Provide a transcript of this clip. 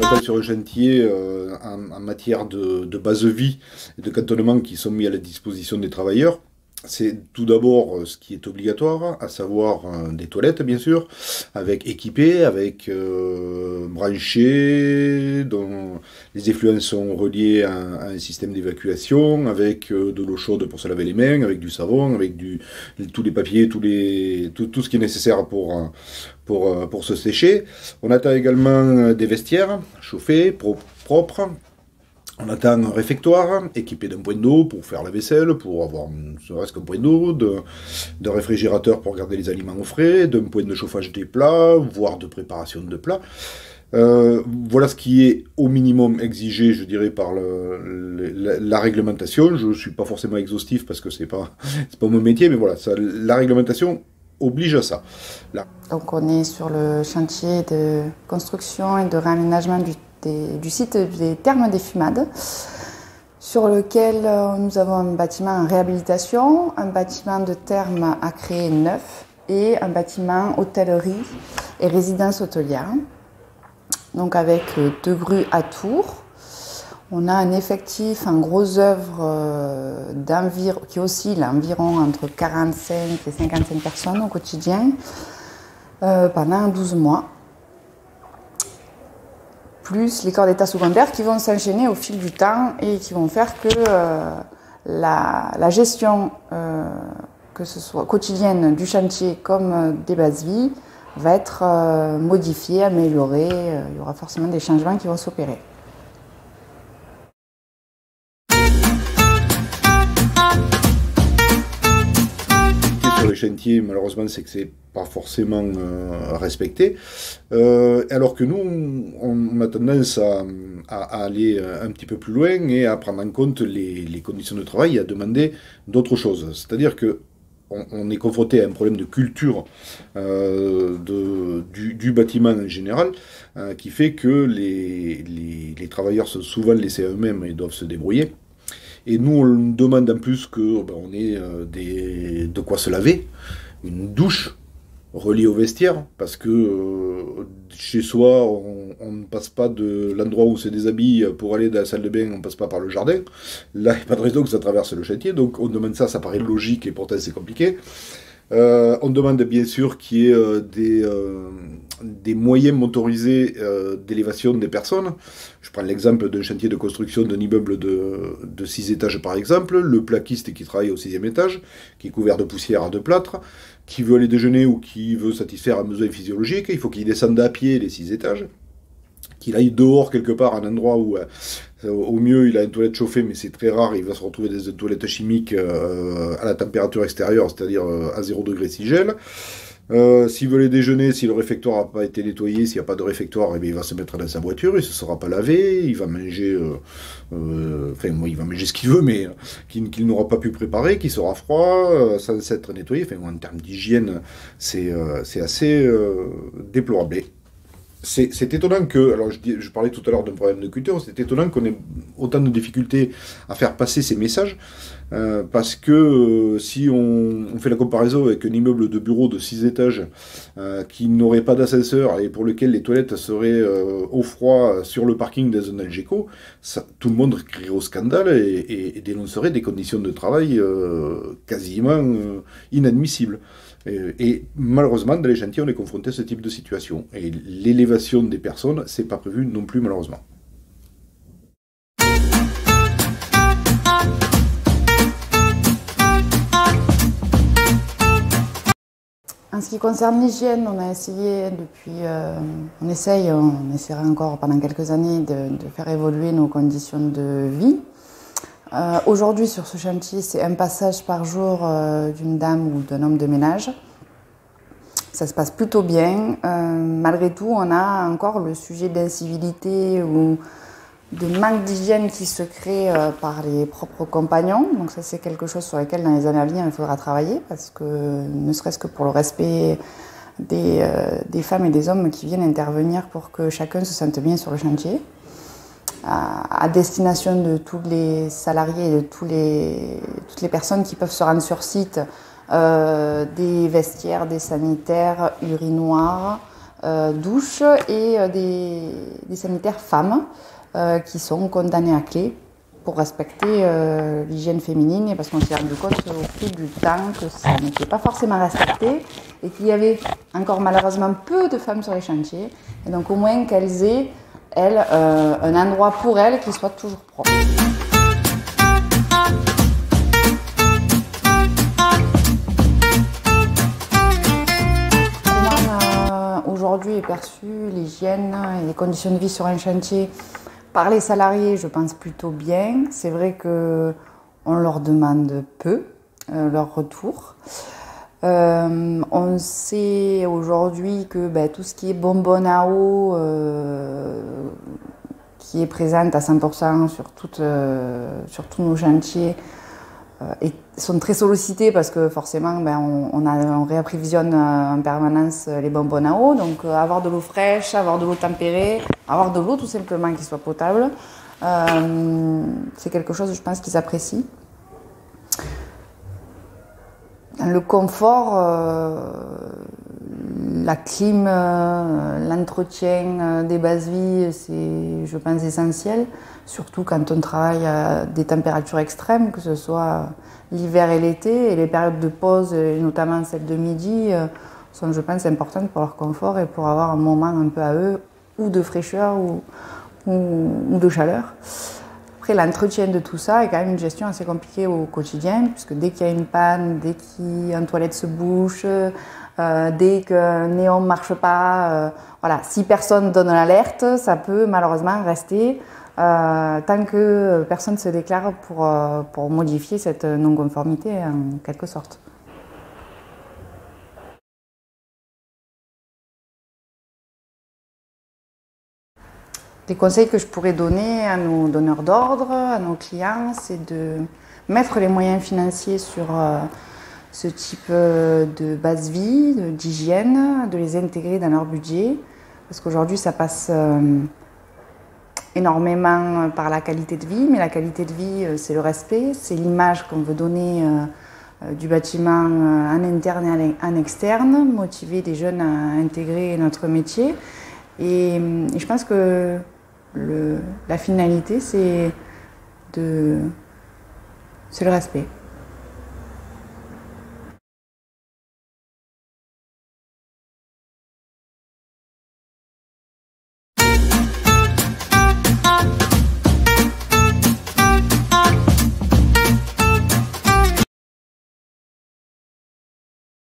fondamental sur le chantier en matière de base de vie et de cantonnement qui sont mis à la disposition des travailleurs. C'est tout d'abord ce qui est obligatoire, à savoir des toilettes bien sûr, avec équipées, avec branchées, dont les effluents sont reliés à un système d'évacuation, avec de l'eau chaude pour se laver les mains, avec du savon, avec tous les papiers, tout ce qui est nécessaire pour se sécher. On attend également des vestiaires chauffés, propres. On attend un réfectoire équipé d'un point d'eau pour faire la vaisselle, pour avoir ne serait-ce qu'un point d'eau, d'un réfrigérateur pour garder les aliments au frais, d'un point de chauffage des plats, voire de préparation de plats. Voilà ce qui est au minimum exigé, je dirais, par la réglementation. Je ne suis pas forcément exhaustif parce que c'est pas mon métier, mais voilà, la réglementation oblige à ça. Là. Donc on est sur le chantier de construction et de réaménagement du site des Thermes des Fumades, sur lequel nous avons un bâtiment en réhabilitation, un bâtiment de thermes à créer neuf et un bâtiment hôtellerie et résidence hôtelière. Donc avec 2 grues à tour. On a un effectif en gros œuvre qui oscille environ entre 45 et 55 personnes au quotidien pendant 12 mois. Plus les corps d'état secondaires qui vont s'enchaîner au fil du temps et qui vont faire que la gestion, que ce soit quotidienne du chantier comme des bases vie, va être modifiée, améliorée. Il y aura forcément des changements qui vont s'opérer. Sur les chantiers, malheureusement, c'est que c'est pas forcément respecté. Alors que nous, on a tendance à aller un petit peu plus loin et à prendre en compte les conditions de travail et à demander d'autres choses. C'est-à-dire que on est confronté à un problème de culture du bâtiment en général, qui fait que les travailleurs sont souvent laissés à eux-mêmes et doivent se débrouiller. Et nous, on demande en plus qu'on ait de quoi se laver, une douche reliée au vestiaire, parce que chez soi, on ne passe pas de l'endroit où on se déshabille pour aller dans la salle de bain, on ne passe pas par le jardin. Là, il n'y a pas de raison que ça traverse le chantier, donc on demande ça paraît logique et pourtant c'est compliqué. On demande bien sûr qu'il y ait des moyens motorisés d'élévation des personnes. Je prends l'exemple d'un chantier de construction d'un immeuble de 6 étages par exemple, le plaquiste qui travaille au 6e étage, qui est couvert de poussière à 2 plâtres, qui veut aller déjeuner ou qui veut satisfaire un besoin physiologique, il faut qu'il descende à pied les 6 étages, qu'il aille dehors quelque part, un endroit où au mieux il a une toilette chauffée, mais c'est très rare, il va se retrouver dans des toilettes chimiques à la température extérieure, c'est-à-dire à 0 degré si gèle. S'il veut aller déjeuner, si le réfectoire n'a pas été nettoyé, s'il n'y a pas de réfectoire, eh bien, il va se mettre dans sa voiture, il ne se sera pas lavé, il va manger, il va manger ce qu'il veut, mais qu'il n'aura pas pu préparer, qui sera froid, sans s'être nettoyé. En termes d'hygiène, c'est assez déplorable. C'est étonnant que, alors je parlais tout à l'heure d'un problème de culture, c'est étonnant qu'on ait autant de difficultés à faire passer ces messages, parce que si on fait la comparaison avec un immeuble de bureau de 6 étages qui n'aurait pas d'ascenseur et pour lequel les toilettes seraient au froid sur le parking dans un Algeco, tout le monde crierait au scandale et dénoncerait des conditions de travail quasiment inadmissibles. Et malheureusement, dans les chantiers, on est confronté à ce type de situation. Et l'élévation des personnes, c'est pas prévu non plus, malheureusement. En ce qui concerne l'hygiène, on a essayé on essaiera encore pendant quelques années de faire évoluer nos conditions de vie. Aujourd'hui, sur ce chantier, c'est un passage par jour d'une dame ou d'un homme de ménage. Ça se passe plutôt bien. Malgré tout, on a encore le sujet d'incivilité ou de manque d'hygiène qui se crée par les propres compagnons. Donc ça, c'est quelque chose sur lequel, dans les années à venir, il faudra travailler, parce que, ne serait-ce que pour le respect des femmes et des hommes qui viennent intervenir pour que chacun se sente bien sur le chantier. À destination de tous les salariés et de toutes les personnes qui peuvent se rendre sur site, des vestiaires, des sanitaires, urinoirs, douche et des sanitaires femmes qui sont condamnées à clé pour respecter l'hygiène féminine, et parce qu'on s'est rendu compte au fil du temps que ça n'était pas forcément respecté et qu'il y avait encore malheureusement peu de femmes sur les chantiers, et donc au moins qu'elles aient, elles, un endroit pour elles qui soit toujours propre. Comment aujourd'hui est perçue l'hygiène et les conditions de vie sur un chantier par les salariés? Je pense plutôt bien. C'est vrai qu'on leur demande peu leur retour. On sait aujourd'hui que tout ce qui est bonbonne à eau, qui est présente à 100% sur tous nos chantiers, sont très sollicités parce que forcément on réapprovisionne en permanence les bonbonnes à eau. Donc avoir de l'eau fraîche, avoir de l'eau tempérée, avoir de l'eau tout simplement qui soit potable, c'est quelque chose, je pense, qu'ils apprécient. Le confort, la clim, l'entretien des bases vie, c'est, je pense, essentiel, surtout quand on travaille à des températures extrêmes, que ce soit l'hiver et l'été, et les périodes de pause, et notamment celle de midi, sont, je pense, importantes pour leur confort et pour avoir un moment un peu à eux, ou de fraîcheur ou de chaleur. Après, l'entretien de tout ça est quand même une gestion assez compliquée au quotidien, puisque dès qu'il y a une panne, dès qu'une toilette se bouche, dès qu'un néon ne marche pas, voilà, si personne donne l'alerte, ça peut malheureusement rester tant que personne ne se déclare pour modifier cette non-conformité en quelque sorte. Les conseils que je pourrais donner à nos donneurs d'ordre, à nos clients, c'est de mettre les moyens financiers sur ce type de base vie, d'hygiène, de les intégrer dans leur budget. Parce qu'aujourd'hui, ça passe énormément par la qualité de vie, mais la qualité de vie, c'est le respect, c'est l'image qu'on veut donner du bâtiment en interne et en externe, motiver des jeunes à intégrer notre métier. Et je pense que la finalité, c'est le respect.